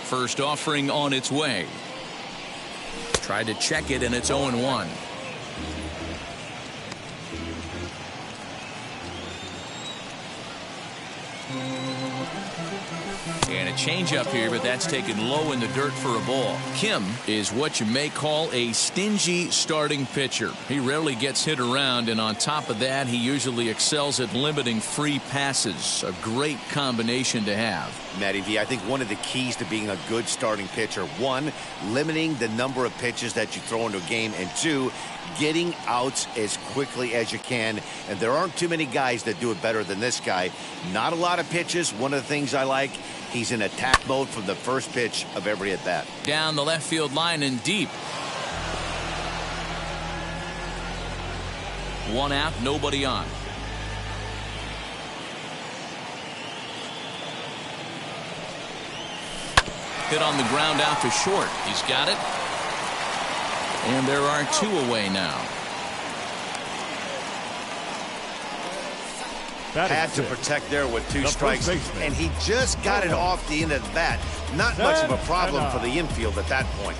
First offering on its way. Tried to check it, and it's 0-1. And a changeup here, but that's taken low in the dirt for a ball. Kim is what you may call a stingy starting pitcher. He rarely gets hit around, and on top of that, he usually excels at limiting free passes. A great combination to have. Matty V, I think one of the keys to being a good starting pitcher, one, limiting the number of pitches that you throw into a game, and two, getting outs as quickly as you can. And there aren't too many guys that do it better than this guy. Not a lot of pitches. One of the things I like, he's in attack mode from the first pitch of every at bat. Down the left field line and deep. One out, nobody on. Hit on the ground out to short. He's got it. And there are two away now. Had to protect there with two strikes, and he just got it off the end of the bat. Not much of a problem for the infield at that point.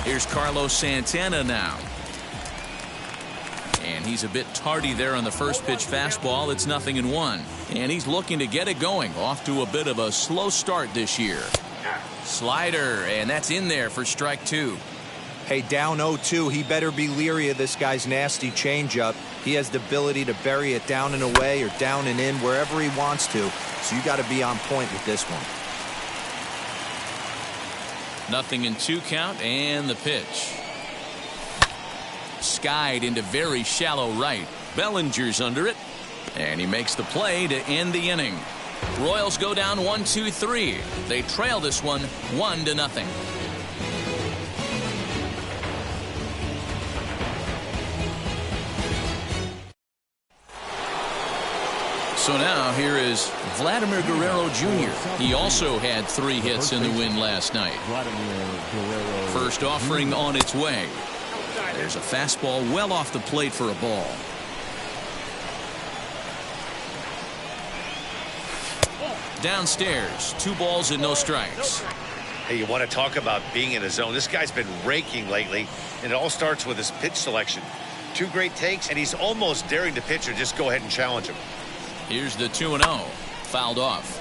Here's Carlos Santana now. And he's a bit tardy there on the first pitch fastball. It's 0-1. And he's looking to get it going. Off to a bit of a slow start this year. Slider, and that's in there for strike two. Hey, down 0-2, he better be leery of this guy's nasty changeup. He has the ability to bury it down and away or down and in wherever he wants to. So you got to be on point with this one. 0-2 count, and the pitch. Skied into very shallow right. Bellinger's under it, and he makes the play to end the inning. Royals go down 1-2-3. They trail this one 1-0. So now here is Vladimir Guerrero Jr. He also had 3 hits in the win last night. First offering on its way. There's a fastball well off the plate for a ball. Downstairs, 2 balls and no strikes. Hey, you want to talk about being in a zone? This guy's been raking lately, and it all starts with his pitch selection. 2 great takes, and he's almost daring the pitcher just go ahead and challenge him. Here's the 2-0. Fouled off.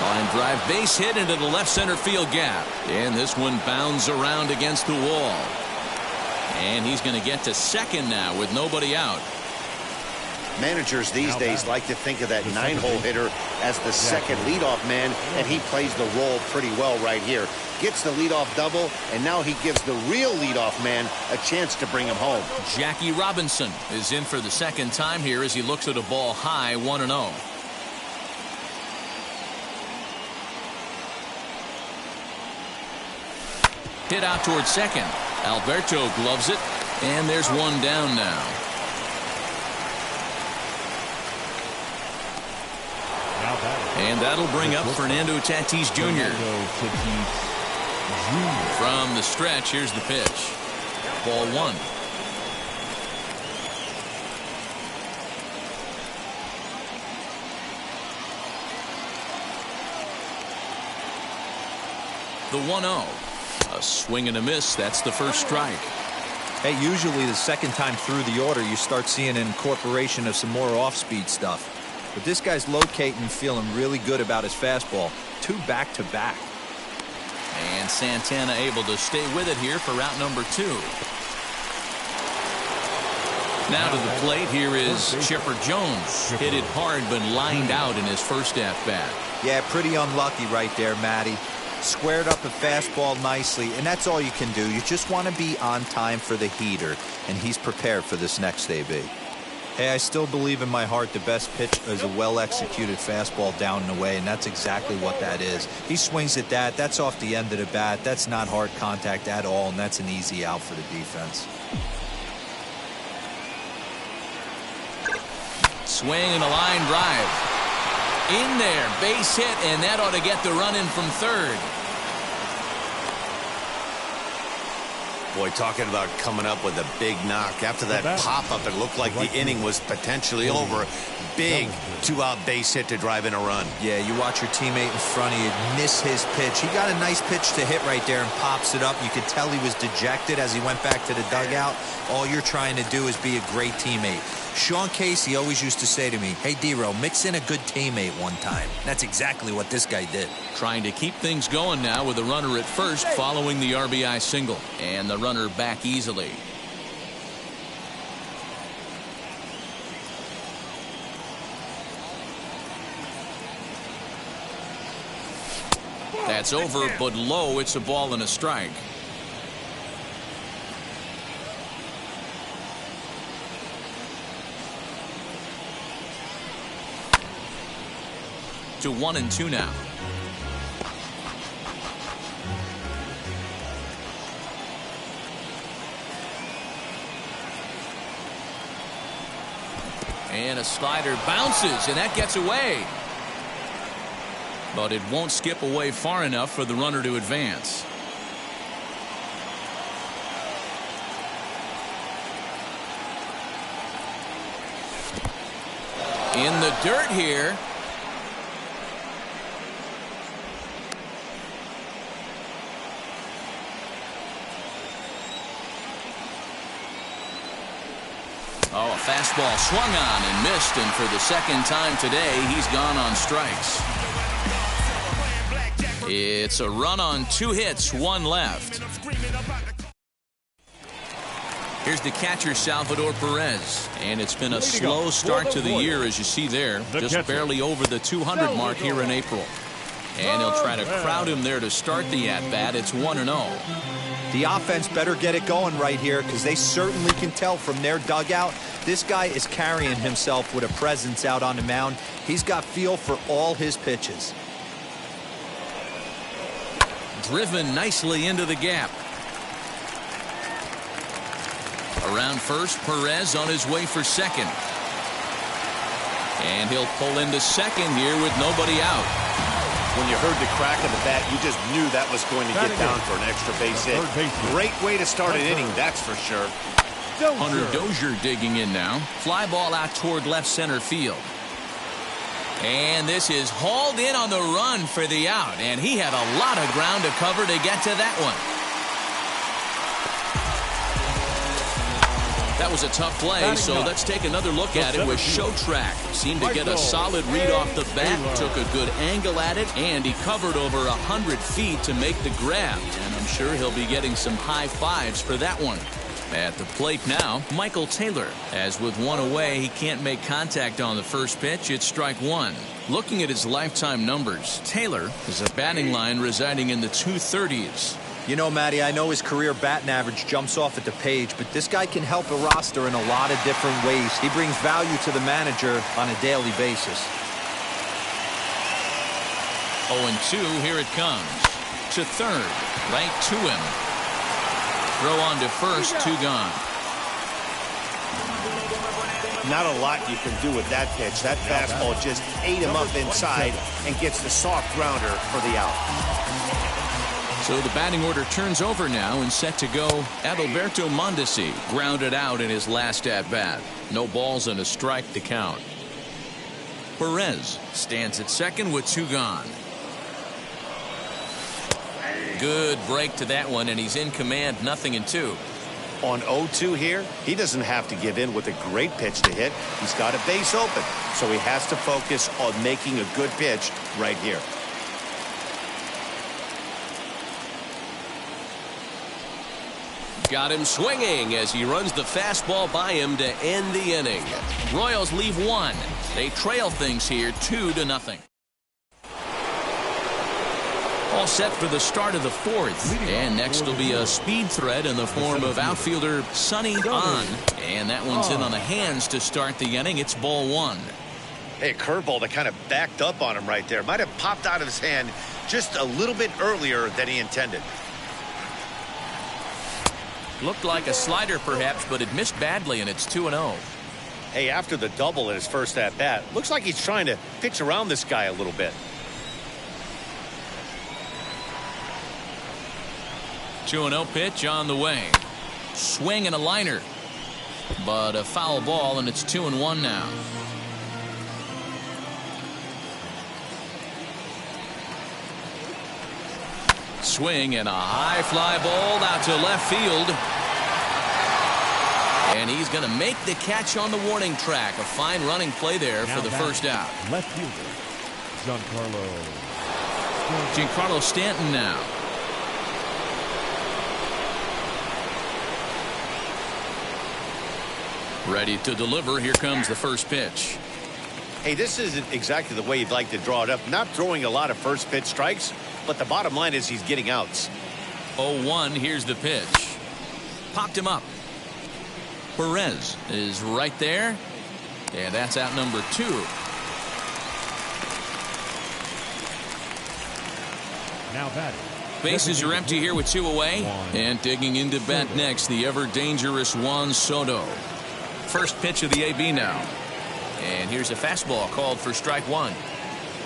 Line drive base hit into the left center field gap. And this one bounds around against the wall. And he's going to get to second now with nobody out. Managers these days like to think of that 9-hole hitter as the second leadoff man, and he plays the role pretty well right here. Gets the leadoff double, and now he gives the real leadoff man a chance to bring him home. Jackie Robinson is in for the second time here as he looks at a ball high, 1-0. Hit out towards second. Alberto gloves it, and there's one down now. And that'll bring up Fernando Tatis Jr. From the stretch, here's the pitch. Ball 1. The 1-0. A swing and a miss. That's the first strike. Hey, usually the second time through the order, you start seeing an incorporation of some more off-speed stuff. But this guy's locating and feeling really good about his fastball. 2 back-to-back. And Santana able to stay with it here for route number 2. Now to the plate, here is Chipper Jones. Hit it hard but lined out in his first at-bat. Yeah, pretty unlucky right there, Matty. Squared up a fastball nicely, and that's all you can do. You just want to be on time for the heater, and he's prepared for this next AB. Hey, I still believe in my heart the best pitch is a well-executed fastball down and away, and that's exactly what that is. He swings at that. That's off the end of the bat. That's not hard contact at all, and that's an easy out for the defense. Swing and a line drive. In there, base hit, and that ought to get the run in from third. Boy, talking about coming up with a big knock. After that pop-up, it looked like the inning was potentially over. Big two-out base hit to drive in a run. Yeah, you watch your teammate in front of you miss his pitch. He got a nice pitch to hit right there and pops it up. You could tell he was dejected as he went back to the dugout. All you're trying to do is be a great teammate. Sean Casey always used to say to me, hey, D-Row, mix in a good teammate one time. That's exactly what this guy did. Trying to keep things going now with a runner at first following the RBI single. And the runner back easily. That's over, but low. It's a ball and a strike. To 1-2 now. And a slider bounces, and that gets away. But it won't skip away far enough for the runner to advance. In the dirt here. Oh, a fastball swung on and missed, and for the second time today, he's gone on strikes. It's a run on 2 hits, 1 left. Here's the catcher, Salvador Perez. And it's been a slow start to the year, as you see there. Just barely over the 200 mark here in April. And he'll try to crowd him there to start the at-bat. It's 1-0. The offense better get it going right here, because they certainly can tell from their dugout this guy is carrying himself with a presence out on the mound. He's got feel for all his pitches. Driven nicely into the gap. Around first, Perez on his way for second. And he'll pull into second here with nobody out. When you heard the crack of the bat, you just knew that was going to get down for an extra base hit. Great way to start an inning, that's for sure. Hunter Dozier digging in now. Fly ball out toward left center field. And this is hauled in on the run for the out. And he had a lot of ground to cover to get to that one. That was a tough play, so let's take another look at it with Showtrack. Seemed to get a solid read off the bat, took a good angle at it, and he covered over 100 feet to make the grab. And I'm sure he'll be getting some high fives for that one. At the plate now, Michael Taylor. As with one away, he can't make contact on the first pitch. It's strike 1. Looking at his lifetime numbers, Taylor has a batting line residing in the 230s. You know, Matty, I know his career batting average jumps off at the page, but this guy can help a roster in a lot of different ways. He brings value to the manager on a daily basis. 0-2, here it comes. To third, right to him. Throw on to first, 2 gone. Not a lot you can do with that pitch. That fastball just ate him up inside and gets the soft grounder for the out. So the batting order turns over now and set to go. Adalberto Mondesi grounded out in his last at-bat. No balls and a strike to count. Perez stands at second with 2 gone. Good break to that one, and he's in command, 0-2. On 0-2 here, he doesn't have to give in with a great pitch to hit. He's got a base open, so he has to focus on making a good pitch right here. Got him swinging as he runs the fastball by him to end the inning. Royals leave 1. They trail things here 2-0. All set for the start of the 4th. And next will be a speed threat in the form of outfielder Sonny On. And that one's in on the hands to start the inning. It's ball 1. Hey, a curveball that kind of backed up on him right there. Might have popped out of his hand just a little bit earlier than he intended. Looked like a slider perhaps, but it missed badly, and it's 2-0. Hey, after the double in his first at-bat, looks like he's trying to pitch around this guy a little bit. 2-0 pitch on the way. Swing and a liner. But a foul ball, and it's 2-1 now. Swing and a high fly ball out to left field. And he's going to make the catch on the warning track. A fine running play there for the first out. Left fielder, Giancarlo Stanton now. Ready to deliver. Here comes the first pitch. Hey, this isn't exactly the way you'd like to draw it up. Not throwing a lot of first pitch strikes, but the bottom line is he's getting outs. 0-1. Here's the pitch. Popped him up. Perez is right there. And that's out number 2. Now batting. Bases are empty here with 2 away. And digging into bat next, the ever dangerous Juan Soto. First pitch of the AB now. And here's a fastball called for strike 1.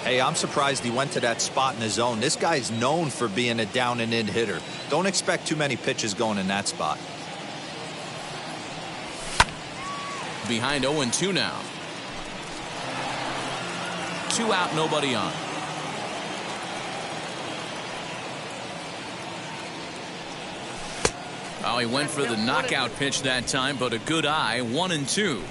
Hey, I'm surprised he went to that spot in the zone. This guy's known for being a down and in hitter. Don't expect too many pitches going in that spot. Behind 0-2 now. 2 out, nobody on. Oh, he went for the knockout pitch that time, but a good eye. 1-2.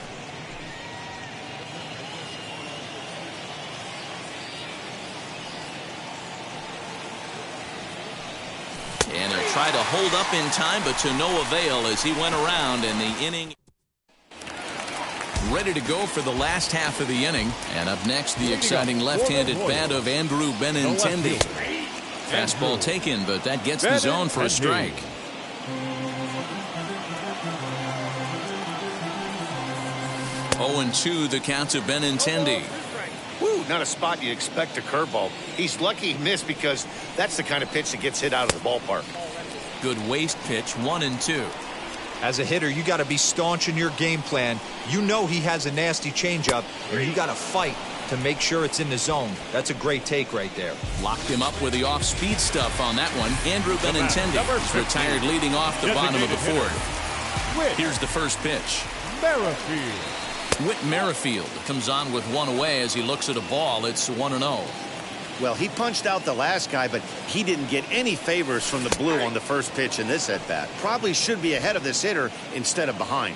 And he'll try to hold up in time, but to no avail as he went around in the inning. Ready to go for the last half of the inning. And up next, the exciting left-handed bat of Andrew Benintendi. Fastball taken, but that gets the zone for a strike. Oh, 0-2 the count to Benintendi. Woo, not a spot you'd expect a curveball. He's lucky he missed because that's the kind of pitch that gets hit out of the ballpark. Good waste pitch. 1-2. As a hitter, you got to be staunch in your game plan. You know he has a nasty changeup, and you got to fight to make sure it's in the zone. That's a great take right there. Locked him up with the off-speed stuff on that one. Andrew Benintendi is retired leading off the bottom of the fourth. Here's the first pitch. Whit Merrifield comes on with 1 away as he looks at a ball. It's 1-0. Well, he punched out the last guy, but he didn't get any favors from the blue on the first pitch in this at-bat. Probably should be ahead of this hitter instead of behind.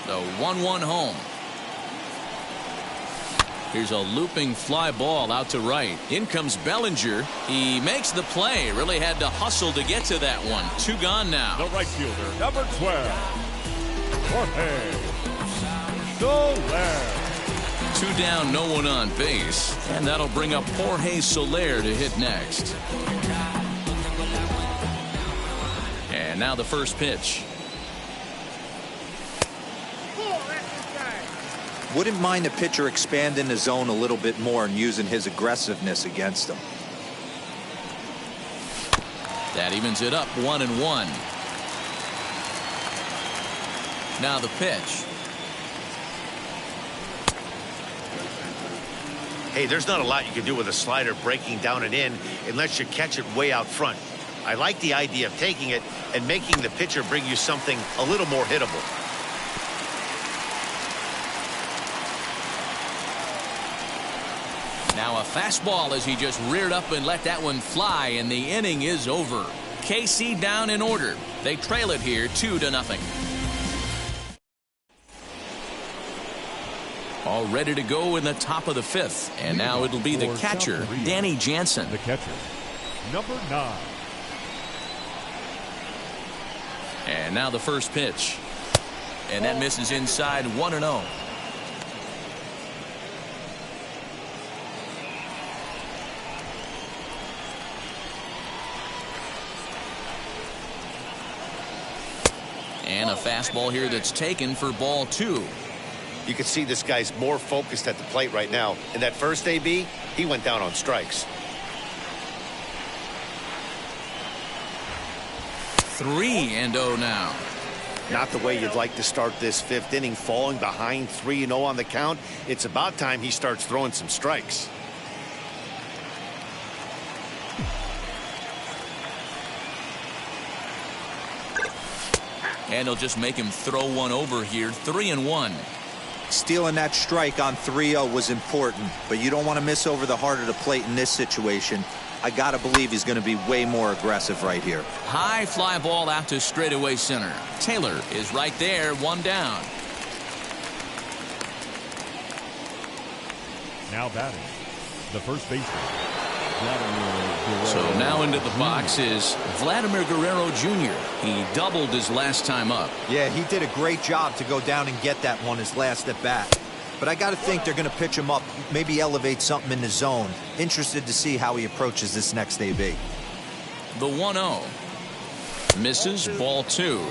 The 1-1 home. Here's a looping fly ball out to right. In comes Bellinger. He makes the play. Really had to hustle to get to that one. 2 gone now. The right fielder, number 12, Jorge Soler. 2 down, no one on base. And that'll bring up Jorge Soler to hit next. And now the first pitch. Wouldn't mind the pitcher expanding the zone a little bit more and using his aggressiveness against him. That evens it up. 1-1. Now the pitch. Hey, there's not a lot you can do with a slider breaking down and in unless you catch it way out front. I like the idea of taking it and making the pitcher bring you something a little more hittable. Now a fastball as he just reared up and let that one fly, and the inning is over. KC down in order. They trail it here 2-0. All ready to go in the top of the 5th. And now it'll be the catcher, Danny Jansen. The catcher, number 9. And now the first pitch. And that misses inside. 1-0. And a fastball here that's taken for ball 2. You can see this guy's more focused at the plate right now. In that first AB, he went down on strikes. 3-0 now. Not the way you'd like to start this fifth inning, falling behind 3-0 on the count. It's about time he starts throwing some strikes. And he'll just make him throw one over here. 3-1. Stealing that strike on 3-0 was important, but you don't want to miss over the heart of the plate in this situation. I got to believe he's going to be way more aggressive right here. High fly ball out to straightaway center. Taylor is right there, one down. Now batting, the first baseman. So now into the box is Vladimir Guerrero Jr. He doubled his last time up. Yeah, he did a great job to go down and get that one his last at bat. But I got to think they're going to pitch him up, maybe elevate something in the zone. Interested to see how he approaches this next AB. The 1-0. Misses, ball 2.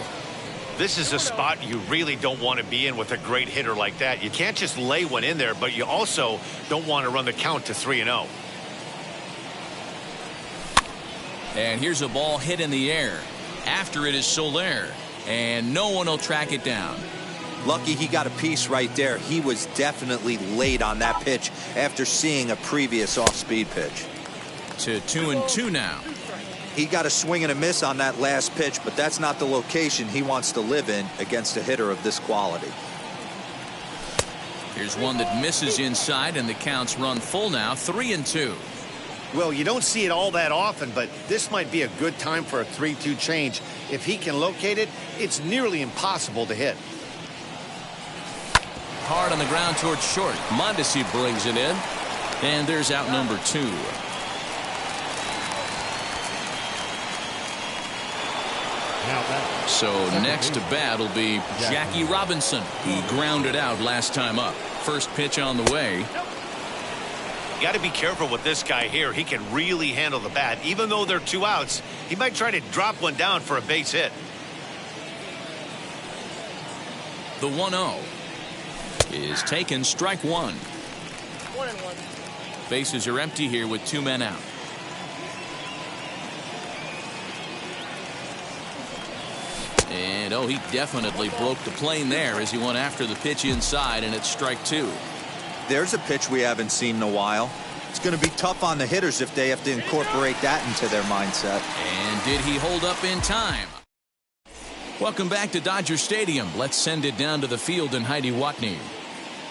This is a spot you really don't want to be in with a great hitter like that. You can't just lay one in there, but you also don't want to run the count to 3-0. And here's a ball hit in the air. After it is Soler, and no one will track it down. Lucky he got a piece right there. He was definitely late on that pitch after seeing a previous off-speed pitch. To 2-2 now. He got a swing and a miss on that last pitch, but that's not the location he wants to live in against a hitter of this quality. Here's one that misses inside, and the count's run full now. 3-2. Well, you don't see it all that often, but this might be a good time for a 3-2 change. If he can locate it, it's nearly impossible to hit. Hard on the ground towards short. Mondesi brings it in, and there's out number 2. So next to bat will be Jackie Robinson. He grounded out last time up. First pitch on the way. Got to be careful with this guy here. He can really handle the bat. Even though they're 2 outs, he might try to drop one down for a base hit. The 1-0 is taken, strike 1. 1-1. Bases are empty here with 2 men out. And he definitely broke the plane there as he went after the pitch inside, and it's strike 2. There's a pitch we haven't seen in a while. It's going to be tough on the hitters if they have to incorporate that into their mindset. And did he hold up in time? Welcome back to Dodger Stadium. Let's send it down to the field and Heidi Watney.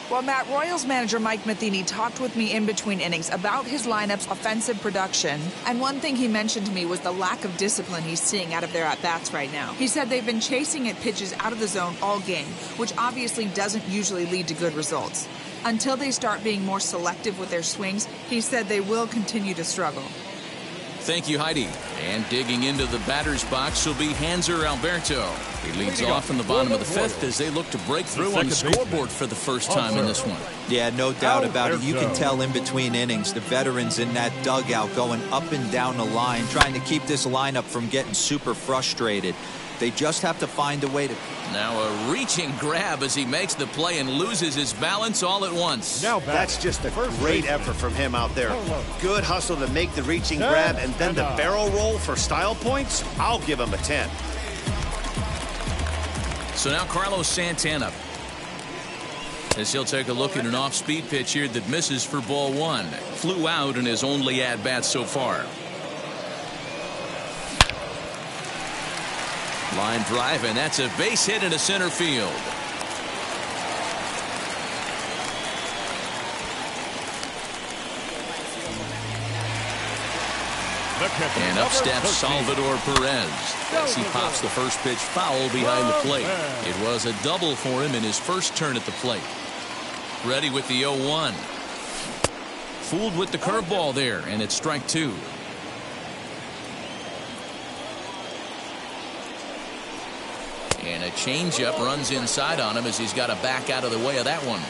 Well, Matt, Royals manager Mike Matheny talked with me in between innings about his lineup's offensive production. And one thing he mentioned to me was the lack of discipline he's seeing out of their at-bats right now. He said they've been chasing at pitches out of the zone all game, which obviously doesn't usually lead to good results. Until they start being more selective with their swings, he said they will continue to struggle. Thank you, Heidi. And digging into the batter's box will be Hanser Alberto. He leads off in the bottom of the 5th as they look to break through on the scoreboard for the first time in this one. Yeah, no doubt about it. You can tell in between innings, the veterans in that dugout going up and down the line, trying to keep this lineup from getting super frustrated. They just have to find a way to... Now a reaching grab as he makes the play and loses his balance all at once. Now that's just a great effort from him out there. Good hustle to make the reaching grab, and then the barrel roll for style points. I'll give him a 10. So now Carlos Santana, as he'll take a look at an off-speed pitch here that misses for ball 1. Flew out in his only at-bat so far. Line drive, and that's a base hit into center field. And up steps Salvador Perez as he pops the first pitch foul behind the plate. It was a double for him in his first turn at the plate. Ready with the 0-1. Fooled with the curveball there, and it's strike 2. And a changeup runs inside on him as he's got to back out of the way of that one.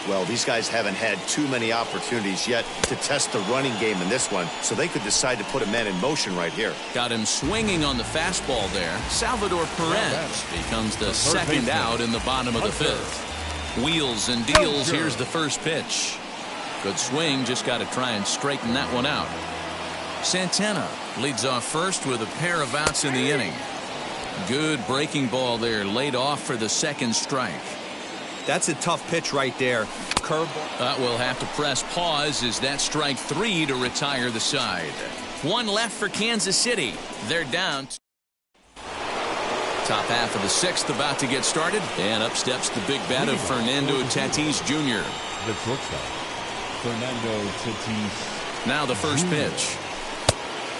Well, these guys haven't had too many opportunities yet to test the running game in this one, so they could decide to put a man in motion right here. Got him swinging on the fastball there. Salvador Perez becomes the second out in the bottom of the 5th. Wheels and deals. Here's the first pitch. Good swing. Just got to try and straighten that one out. Santana leads off first with a pair of outs in the inning. Good breaking ball there, laid off for the second strike. That's a tough pitch right there. Curveball. We'll have to press pause as that strike 3 to retire the side. One left for Kansas City. They're down. Top half of the 6th about to get started. And up steps the big bat of Fernando Tatis Jr. The shortstop, Fernando Tatis. Now the first pitch.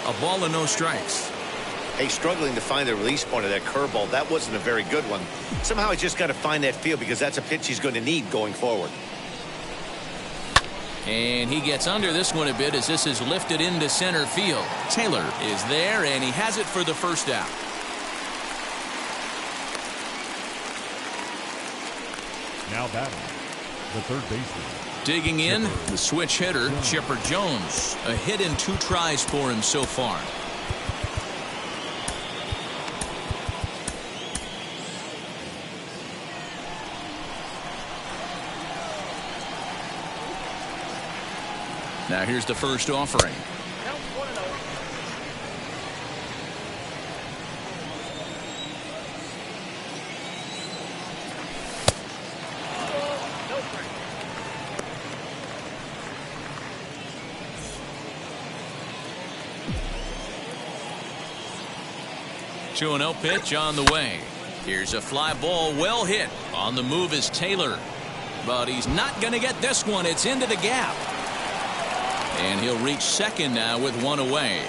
A ball and no strikes. Hey, struggling to find the release point of that curveball. That wasn't a very good one. Somehow I just got to find that feel because that's a pitch he's going to need going forward. And he gets under this one a bit as this is lifted into center field. Taylor is there, and he has it for the first out. Now batting, the third baseman. Digging in, the switch hitter, Chipper Jones. A hit in 2 tries for him so far. Now here's the first offering. Two 2-0 pitch on the way. Here's a fly ball, well hit. On the move is Taylor, but he's not going to get this one. It's into the gap. And he'll reach second now with one away.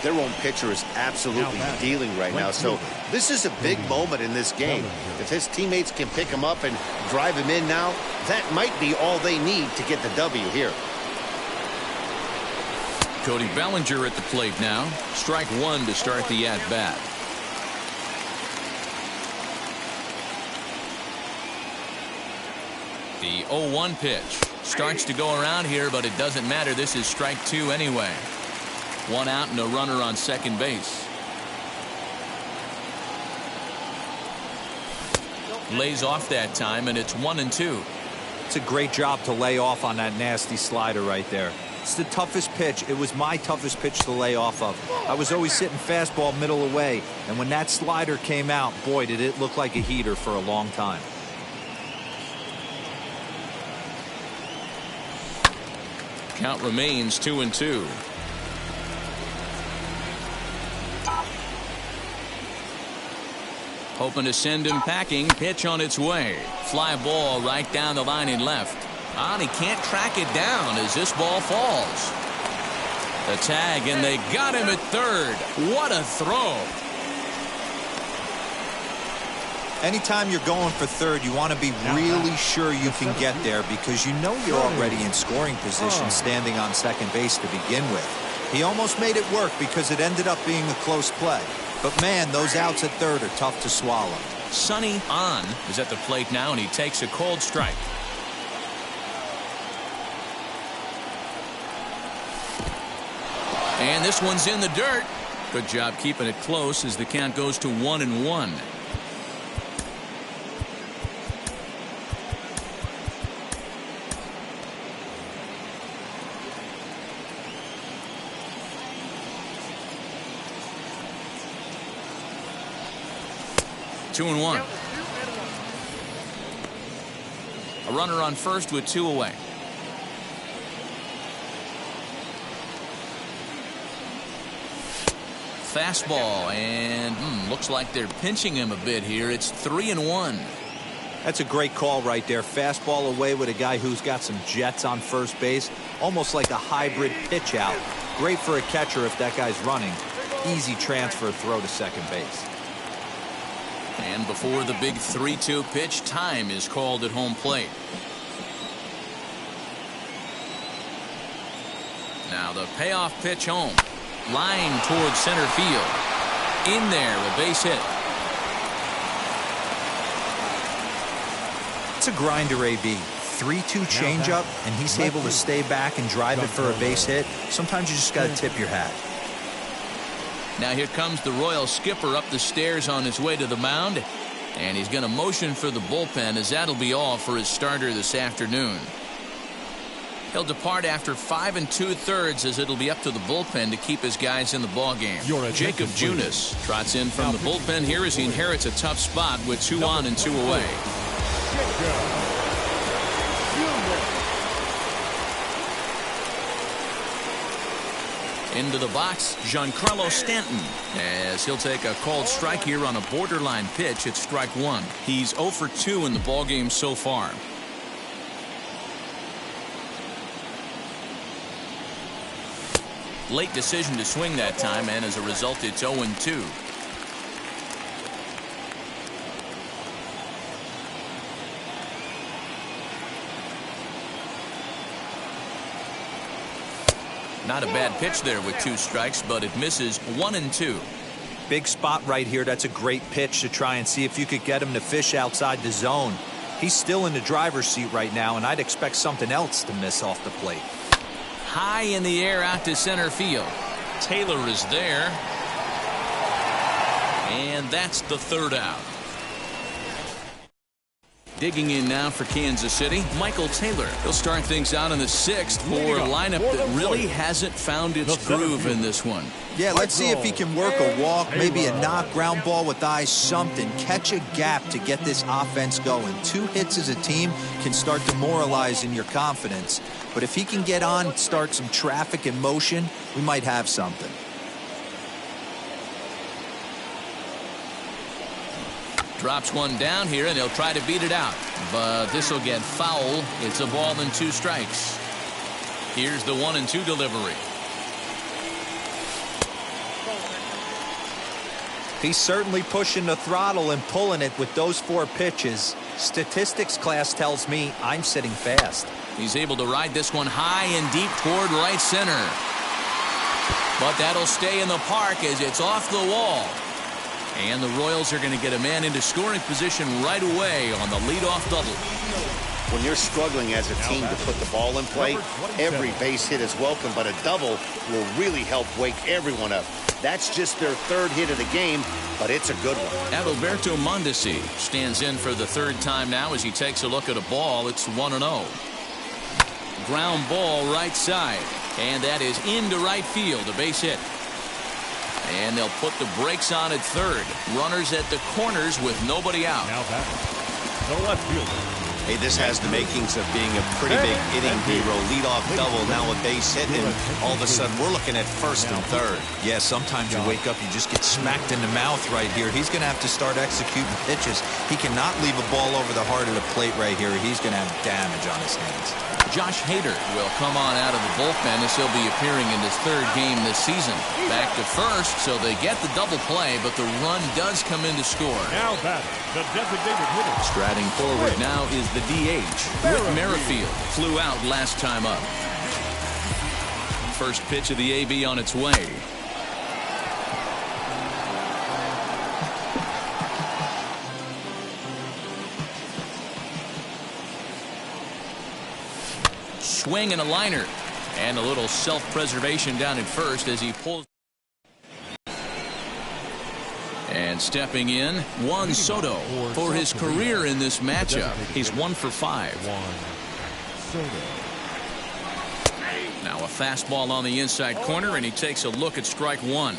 Their own pitcher is absolutely dealing right now, so this is a big moment in this game. If his teammates can pick him up and drive him in now, that might be all they need to get the W here. Cody Bellinger at the plate now. Strike 1 to start the at-bat. The 0-1 pitch starts to go around here, but it doesn't matter. This is strike 2 anyway. One out and a runner on second base. Lays off that time, and it's 1-2. It's a great job to lay off on that nasty slider right there. It's the toughest pitch. It was my toughest pitch to lay off of. I was always sitting fastball middle away, and when that slider came out, boy, did it look like a heater for a long time. Count remains 2-2. Hoping to send him packing. Pitch on its way. Fly ball right down the line and left. And he can't track it down as this ball falls. The tag, and they got him at third. What a throw. Anytime you're going for third, you want to be really sure you can get there because you know you're already in scoring position standing on second base to begin with. He almost made it work because it ended up being a close play. But man, those outs at third are tough to swallow. Sonny On is at the plate now, and he takes a cold strike. And this one's in the dirt. Good job keeping it close as the count goes to 1-1. Two and one. A runner on first with 2 away. Fastball, and looks like they're pinching him a bit here. It's 3-1. That's a great call right there. Fastball away with a guy who's got some jets on first base. Almost like a hybrid pitch out. Great for a catcher if that guy's running. Easy transfer throw to second base. And before the big 3-2 pitch, time is called at home plate. Now the payoff pitch home. Line towards center field. In there, a base hit. It's a grinder, AB. 3-2 changeup, and he's able to stay back and drive it for a base hit. Sometimes you just got to tip your hat. Now here comes the Royal skipper up the stairs on his way to the mound. And he's going to motion for the bullpen as that'll be all for his starter this afternoon. He'll depart after 5 2/3 as it'll be up to the bullpen to keep his guys in the ballgame. Jacob Junis trots in from the bullpen here as he inherits a tough spot with 2 on and 2 away. Into the box, Giancarlo Stanton, as he'll take a called strike here on a borderline pitch at strike 1. He's 0 for 2 in the ballgame so far. Late decision to swing that time, and as a result, it's 0-2. Not a bad pitch there with 2 strikes, but it misses 1-2. Big spot right here. That's a great pitch to try and see if you could get him to fish outside the zone. He's still in the driver's seat right now, and I'd expect something else to miss off the plate. High in the air out to center field. Taylor is there. And that's the 3rd out. Digging in now for Kansas City, Michael Taylor. He'll start things out in the 6th for a lineup that really hasn't found its groove in this one. Yeah, let's see if he can work a walk, maybe a knock, ground ball with eyes, something. Catch a gap to get this offense going. 2 hits as a team can start demoralizing your confidence. But if he can get on, start some traffic in motion, we might have something. Drops one down here, and he'll try to beat it out. But this will get foul. It's a ball and 2 strikes. Here's the 1-2 delivery. He's certainly pushing the throttle and pulling it with those 4 pitches. Statistics class tells me I'm sitting fast. He's able to ride this one high and deep toward right center. But that'll stay in the park as it's off the wall. And the Royals are going to get a man into scoring position right away on the leadoff double. When you're struggling as a team to put the ball in play, every base hit is welcome, but a double will really help wake everyone up. That's just their 3rd hit of the game, but it's a good one. Adalberto Mondesi stands in for the 3rd time now as he takes a look at a ball. It's 1-0. Ground ball right side, and that is into right field, a base hit. And they'll put the brakes on at 3rd. Runners at the corners with nobody out. Now back, the left fielder. Hey, this has the makings of being a pretty big inning hero. Leadoff double, now a base hit, and all of a sudden we're looking at 1st and 3rd. Yeah, sometimes you wake up, you just get smacked in the mouth right here. He's going to have to start executing pitches. He cannot leave a ball over the heart of the plate right here. He's going to have damage on his hands. Josh Hader will come on out of the bullpen as he'll be appearing in his 3rd game this season. Back to 1st, so they get the double play, but the run does come in to score. Now batting, the designated hitter. Striding forward now is the DH. Whit Merrifield flew out last time up. First pitch of the AB on its way. Swing and a liner, and a little self-preservation down at 1st as he pulls. And stepping in, Juan Soto for his career in this matchup. He's 1 for 5. Now a fastball on the inside corner, and he takes a look at strike 1.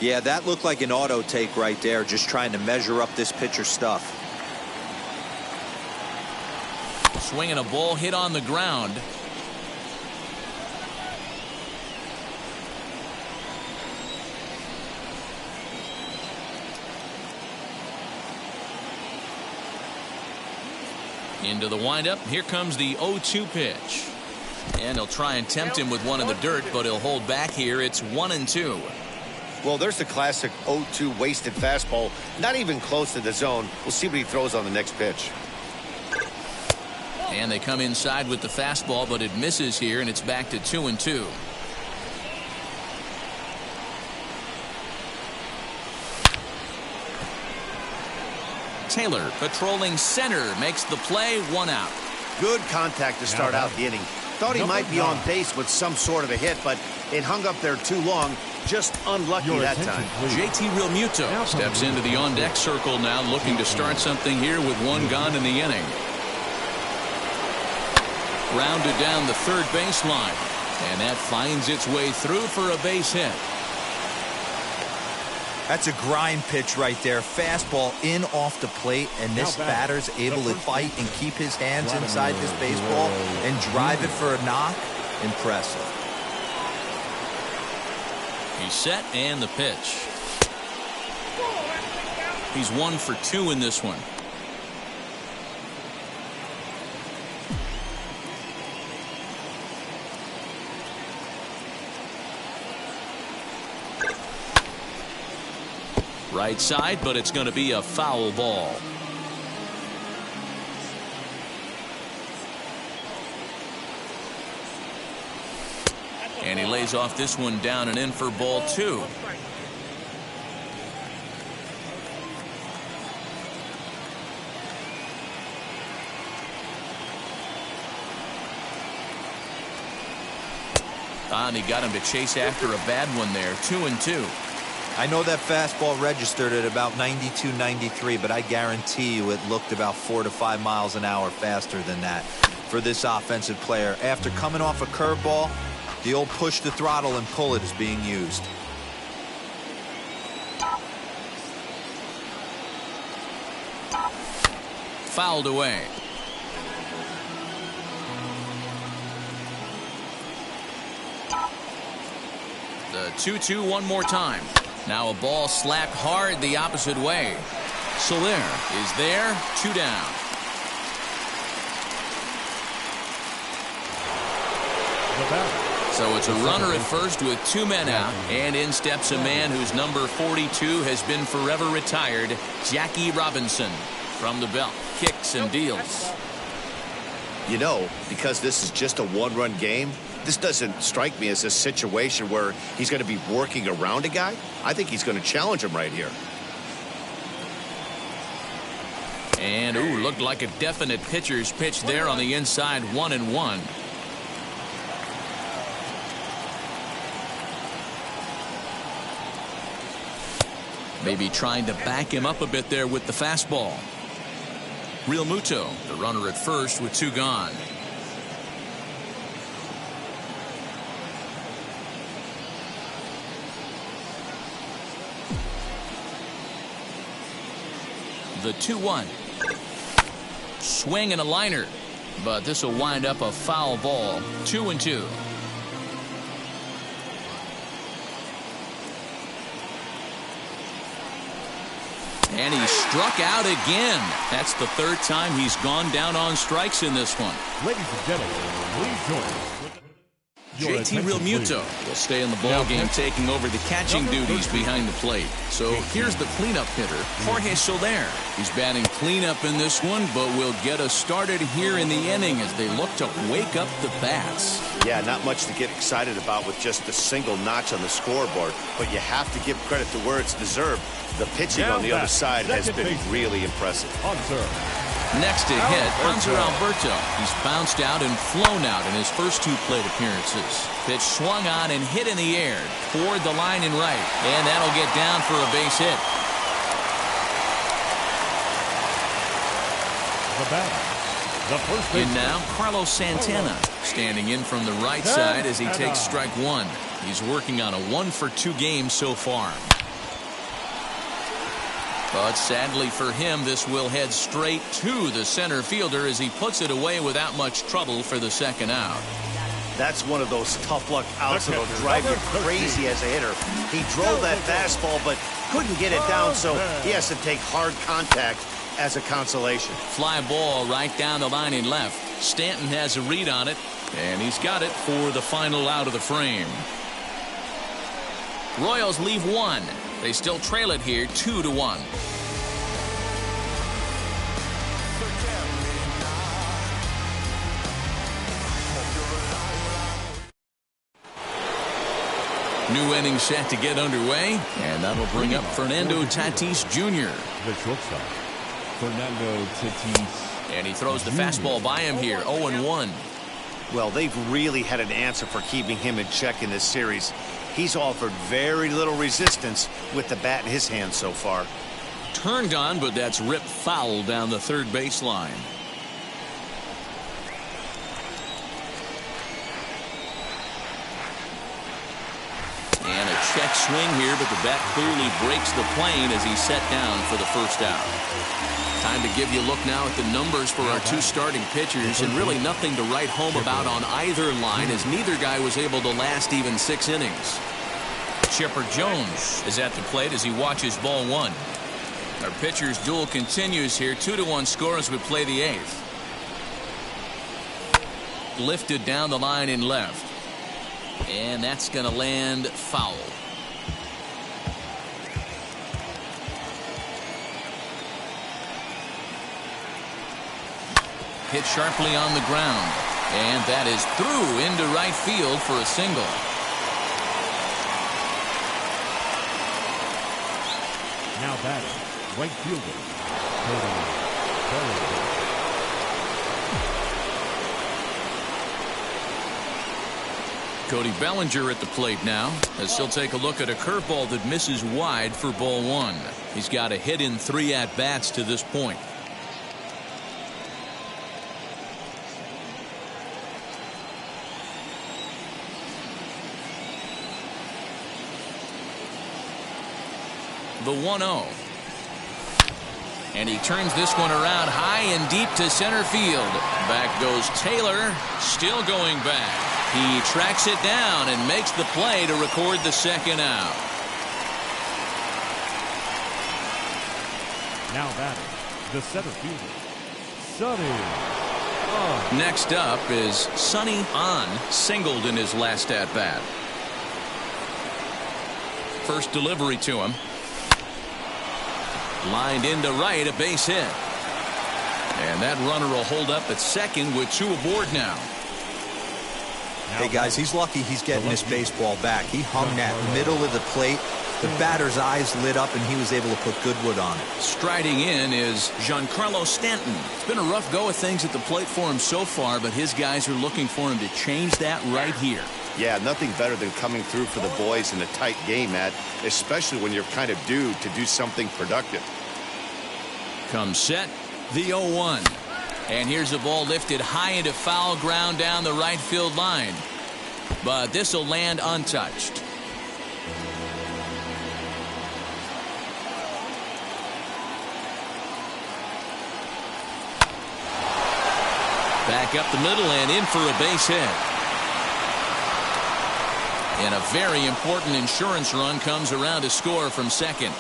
Yeah, that looked like an auto take right there, just trying to measure up this pitcher's stuff. Swinging a ball hit on the ground. Into the windup. Here comes the 0-2 pitch. And he'll try and tempt him with one in the dirt, but he'll hold back here. It's 1-2. Well, there's the classic 0-2 wasted fastball. Not even close to the zone. We'll see what he throws on the next pitch. And they come inside with the fastball, but it misses here, and it's back to 2-2. Taylor patrolling center makes the play, 1 out. Good contact to start out the inning. Thought he might be on base with some sort of a hit, but it hung up there too long. Just unlucky that time. JT Realmuto steps into the on-deck circle now, looking to start something here with 1 gone in the inning. Grounded down the third baseline. And that finds its way through for a base hit. That's a grind pitch right there. Fastball in off the plate, and this batter's able to fight and keep his hands inside this baseball and drive it for a knock. Impressive. He's set and the pitch. He's 1 for 2 in this one. Right side, but it's going to be a foul ball. And he lays off this one down and in for ball 2. And he got him to chase after a bad one there. 2-2. I know that fastball registered at about 92, 93, but I guarantee you it looked about 4 to 5 miles an hour faster than that for this offensive player. After coming off a curveball, the old push the throttle and pull it is being used. Fouled away. The 2-2 one more time. Now a ball slapped hard the opposite way. Soler is there. 2 down. So it's a runner at first with 2 men out. And in steps a man whose number 42 has been forever retired, Jackie Robinson. From the belt, kicks and deals. You know, because this is just a one-run game, this doesn't strike me as a situation where he's going to be working around a guy. I think he's going to challenge him right here. And, ooh, looked like a definite pitcher's pitch there on the inside. 1-1. Maybe trying to back him up a bit there with the fastball. Real Muto, the runner at first with 2 gone. The 2-1. Swing and a liner. But this will wind up a foul ball. 2-2. And he struck out again. That's the 3rd time he's gone down on strikes in this one. Ladies and gentlemen, please join us. JT Realmuto will stay in the ballgame, taking over the catching duties behind the plate. So here's the cleanup hitter, Jorge Soler. He's batting cleanup in this one, but will get us started here in the inning as they look to wake up the bats. Yeah, not much to get excited about with just a single notch on the scoreboard, but you have to give credit to where it's deserved. The pitching on the other side has been really impressive. Next to hit, Hunter Alberto. He's bounced out and flown out in his first 2 plate appearances. Pitch swung on and hit in the air toward the line and right. And that'll get down for a base hit. And now Carlos Santana standing in from the right side as he takes strike 1. He's working on a 1-for-2 game so far. But sadly for him, this will head straight to the center fielder as he puts it away without much trouble for the 2nd out. That's one of those tough luck outs that'll drive you crazy as a hitter. He drove that fastball but couldn't get it down, so he has to take hard contact as a consolation. Fly ball right down the line in left. Stanton has a read on it, and he's got it for the final out of the frame. Royals leave 1. They still trail it here 2-1. New inning set to get underway, and that'll bring up Fernando Tatis Jr. The shortstop, Fernando Tatis. And he throws the fastball by him here, 0-1. Well, they've really had an answer for keeping him in check in this series. He's offered very little resistance with the bat in his hand so far. Turned on, but that's ripped foul down the 3rd baseline. check swing here, but the bat clearly breaks the plane as he's set down for the first out. Time to give you a look now at the numbers for our two starting pitchers, and really nothing to write home about on either line, as neither guy was able to last even 6 innings. Chipper Jones is at the plate as he watches ball 1. Our pitchers duel continues here. 2-1 score as we play the 8th. Lifted down the line in left. And that's going to land foul. Hit sharply on the ground. And that is through into right field for a single. Now batting, right fielder, Cody Bellinger at the plate now, as he'll take a look at a curveball that misses wide for ball 1. He's got a hit in 3 at-bats to this point. The 1-0. And he turns this one around high and deep to center field. Back goes Taylor, still going back. He tracks it down and makes the play to record the second out. now batting, the center fielder, Sonny. Next up is Sonny On, singled in his last at bat. First delivery to him. Lined into right, a base hit. And that runner will hold up at second with 2 aboard now. Hey guys, he's lucky he's getting this baseball back. He hung that middle of the plate. The batter's eyes lit up and he was able to put good wood on it. Striding in is Giancarlo Stanton. It's been a rough go of things at the plate for him so far, but his guys are looking for him to change that right here. Yeah, nothing better than coming through for the boys in a tight game, Matt, especially when you're kind of due to do something productive. Comes set, the 0-1. And here's a ball lifted high into foul ground down the right field line. But this will land untouched. Back up the middle and in for a base hit. And a very important insurance run comes around to score from second.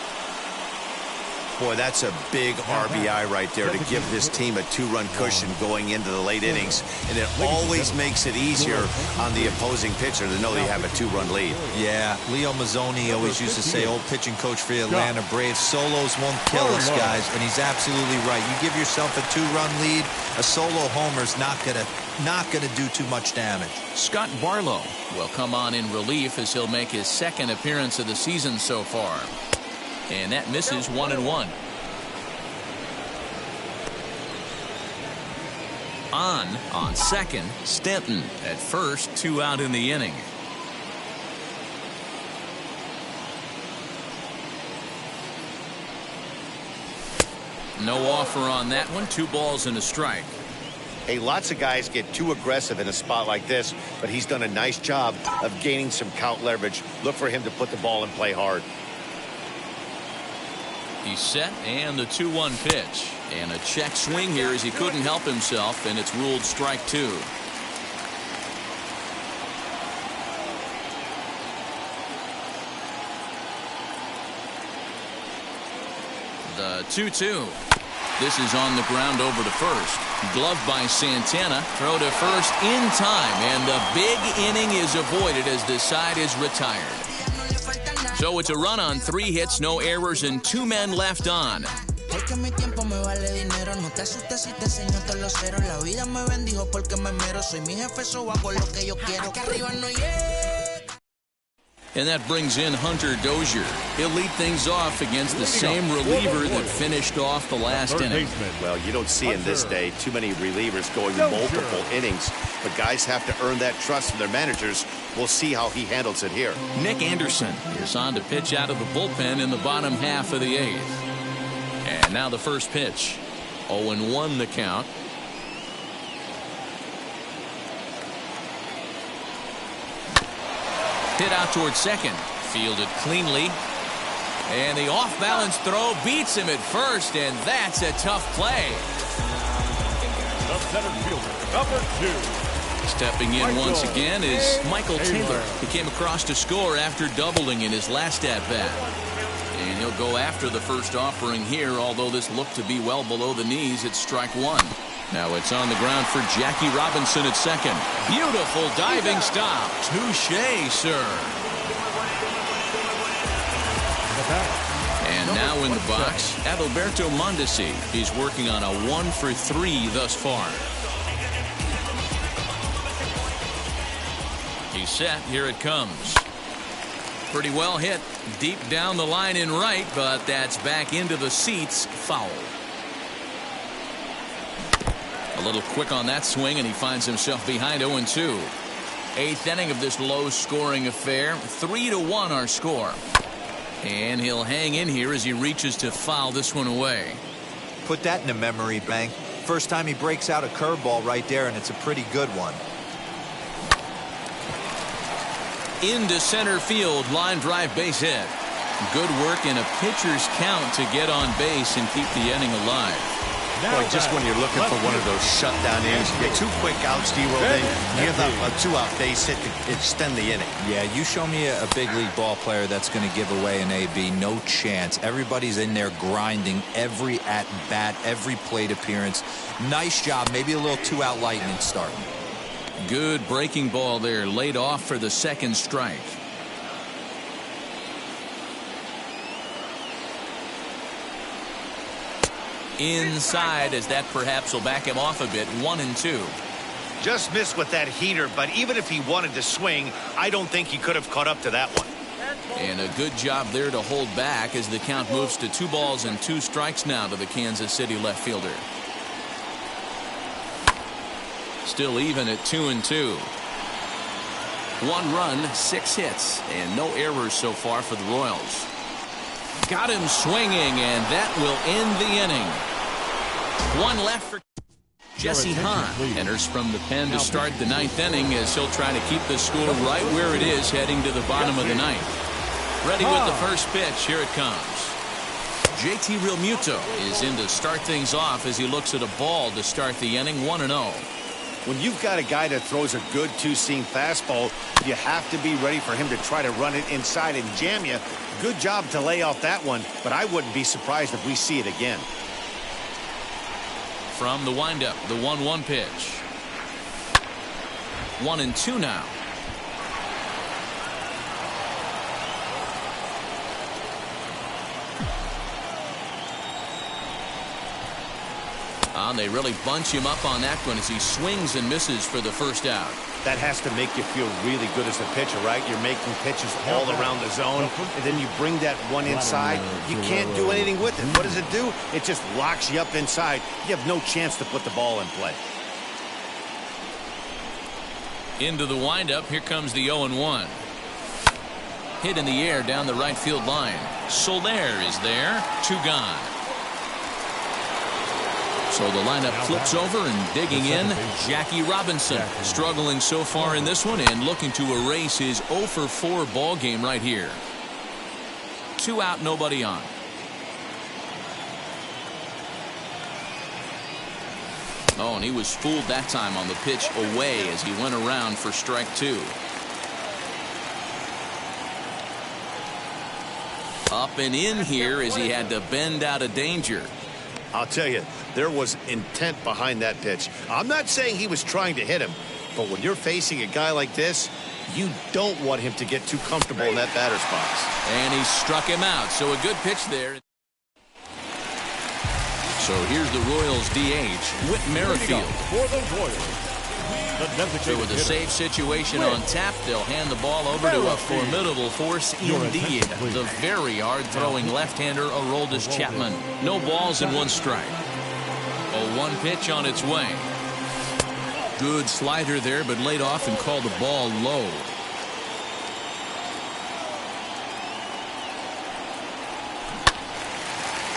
Boy, that's a big RBI right there to give this team a 2-run cushion going into the late innings. And it always makes it easier on the opposing pitcher to know they have a 2-run lead. Yeah, Leo Mazzoni always used to say, old pitching coach for the Atlanta Braves, solos won't kill us, guys. And he's absolutely right. You give yourself a 2-run lead, a solo homer's not gonna do too much damage. Scott Barlow will come on in relief as he'll make his second appearance of the season so far. And that misses 1-1. On second, Stanton at first, 2 out in the inning. No offer on that one. 2 balls and a strike. Hey, lots of guys get too aggressive in a spot like this, but he's done a nice job of gaining some count leverage. Look for him to put the ball in play hard. He's set, and the 2-1 pitch. And a check swing here as he couldn't help himself, and it's ruled strike 2. The 2-2. This is on the ground over to first. Glove by Santana. Throw to first in time, and the big inning is avoided as the side is retired. So it's a run on 3 hits, no errors, and 2 men left on. And that brings in Hunter Dozier. He'll lead things off against the same reliever that finished off the last inning. Well, you don't see in this day too many relievers going multiple innings, but guys have to earn that trust from their managers. We'll see how he handles it here. Nick Anderson is on to pitch out of the bullpen in the bottom half of the 8th. And now the first pitch. 0-1 the count. Hit out towards second. Fielded cleanly. And the off-balance throw beats him at first, and that's a tough play. The center fielder, number 2. Stepping in once again is Michael Taylor. He came across to score after doubling in his last at-bat. And he'll go after the first offering here, although this looked to be well below the knees. It's strike one. Now it's on the ground for Jackie Robinson at second. Beautiful diving stop. Touché, sir. And now in the box, Adalberto Mondesi. He's working on a 1-for-3 thus far. He's set. Here it comes. Pretty well hit. Deep down the line in right, but that's back into the seats. Foul. A little quick on that swing, and he finds himself behind 0-2. Eighth inning of this low-scoring affair. 3-1 our score. And he'll hang in here as he reaches to foul this one away. Put that in a memory bank. First time he breaks out a curveball right there, and it's a pretty good one. Into center field, line drive base hit. Good work in a pitcher's count to get on base and keep the inning alive. Boy, just when you're looking for one of those shutdown innings, you get 2 quick outs, D-Will, then you give up a 2-out base hit to extend the inning. Yeah, you show me a big league ball player that's going to give away an AB. No chance. Everybody's in there grinding every at-bat, every plate appearance. Nice job. Maybe a little 2-out lightning start. Good breaking ball there, laid off for the second strike. Inside, as that perhaps will back him off a bit. 1-2. Just missed with that heater, but even if he wanted to swing, I don't think he could have caught up to that one. And a good job there to hold back as the count moves to 2 balls and 2 strikes now to the Kansas City left fielder. Still even at 2-2. 1 run, 6 hits, and no errors so far for the Royals. Got him swinging, and that will end the inning. 1 left for Jesse Hahn. Enters from the pen to start the 9th inning as he'll try to keep the score right where it is heading to the bottom of the 9th. Ready with the first pitch. Here it comes. JT Realmuto is in to start things off as he looks at a ball to start the inning. 1-0. When you've got a guy that throws a good 2-seam fastball, you have to be ready for him to try to run it inside and jam you. Good job to lay off that one, but I wouldn't be surprised if we see it again. From the windup, the 1-1 pitch. 1-2 now. They really bunch him up on that one as he swings and misses for the first out. That has to make you feel really good as a pitcher, right? You're making pitches all around the zone, and then you bring that one inside. You can't do anything with it. What does it do? It just locks you up inside. You have no chance to put the ball in play. Into the windup. Here comes the 0-1. Hit in the air down the right field line. Soler is there. 2 gone. So the lineup flips over, and digging in, Jackie Robinson. Struggling so far in this one and looking to erase his 0-for-4 ball game right here. 2 out, nobody on. Oh, and he was fooled that time on the pitch away as he went around for strike 2. Up and in here as he had to bend out of danger. I'll tell you, there was intent behind that pitch. I'm not saying he was trying to hit him, but when you're facing a guy like this, you don't want him to get too comfortable in that batter's box. And he struck him out, so a good pitch there. So here's the Royals DH, Whit Merrifield. For the Royals, So with a safe situation on tap, they'll hand the ball over to a formidable force indeed. The very hard-throwing left-hander, Aroldis Chapman. No balls and 1 strike. A 1 pitch on its way. Good slider there, but laid off and called the ball low.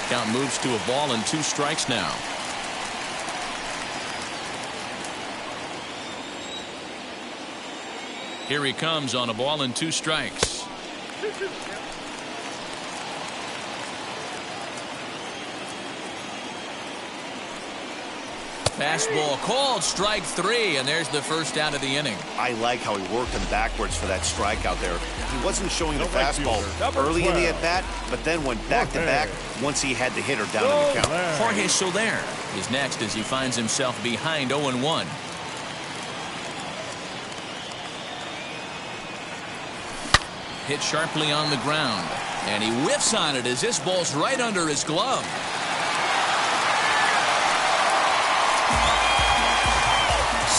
Count moves to a ball and 2 strikes now. Here he comes on a ball and 2 strikes. Fastball called, strike 3, and there's the first out of the inning. I like how he worked him backwards for that strikeout there. He wasn't showing the fastball early in the at-bat, but then went back-to-back once he had the hitter down in the count. Jorge Soler is next as he finds himself behind 0-1. Hit sharply on the ground, and he whiffs on it as this ball's right under his glove.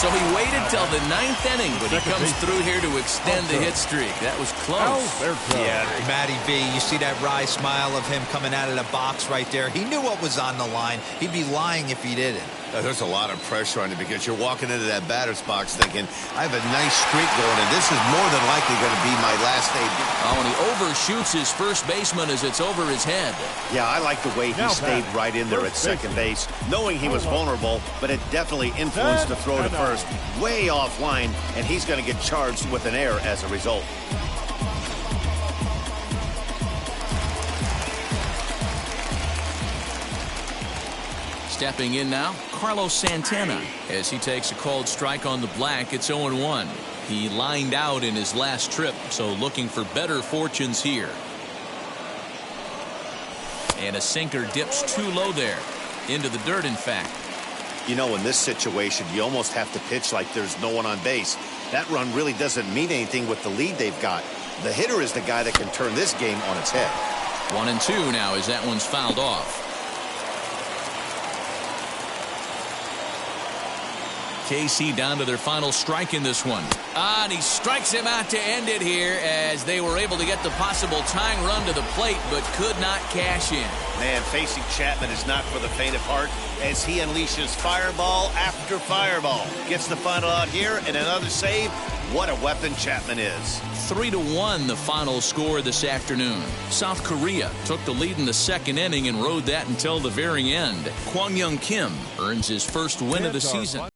So he waited till the 9th inning, but he comes through here to extend the hit streak. That was close. Yeah, Matty V, you see that wry smile of him coming out of the box right there. He knew what was on the line. He'd be lying if he didn't. There's a lot of pressure on you because you're walking into that batter's box thinking, I have a nice streak going, and this is more than likely going to be my last day. Oh, and he overshoots his first baseman as it's over his head. Yeah, I like the way he stayed right in there at second base, knowing he was vulnerable, but it definitely influenced the throw to first. Way offline, and he's going to get charged with an error as a result. Stepping in now, Carlos Santana, as he takes a called strike on the black. It's 0-1. He lined out in his last trip, so looking for better fortunes here. And a sinker dips too low there. Into the dirt, in fact. You know, in this situation, you almost have to pitch like there's no one on base. That run really doesn't mean anything with the lead they've got. The hitter is the guy that can turn this game on its head. 1-2 now as that one's fouled off. KC down to their final strike in this one. And he strikes him out to end it here as they were able to get the possible tying run to the plate but could not cash in. Man, facing Chapman is not for the faint of heart as he unleashes fireball after fireball. Gets the final out here and another save. What a weapon Chapman is. 3-1 the final score this afternoon. South Korea took the lead in the second inning and rode that until the very end. Kwang Young Kim earns his first win of the season.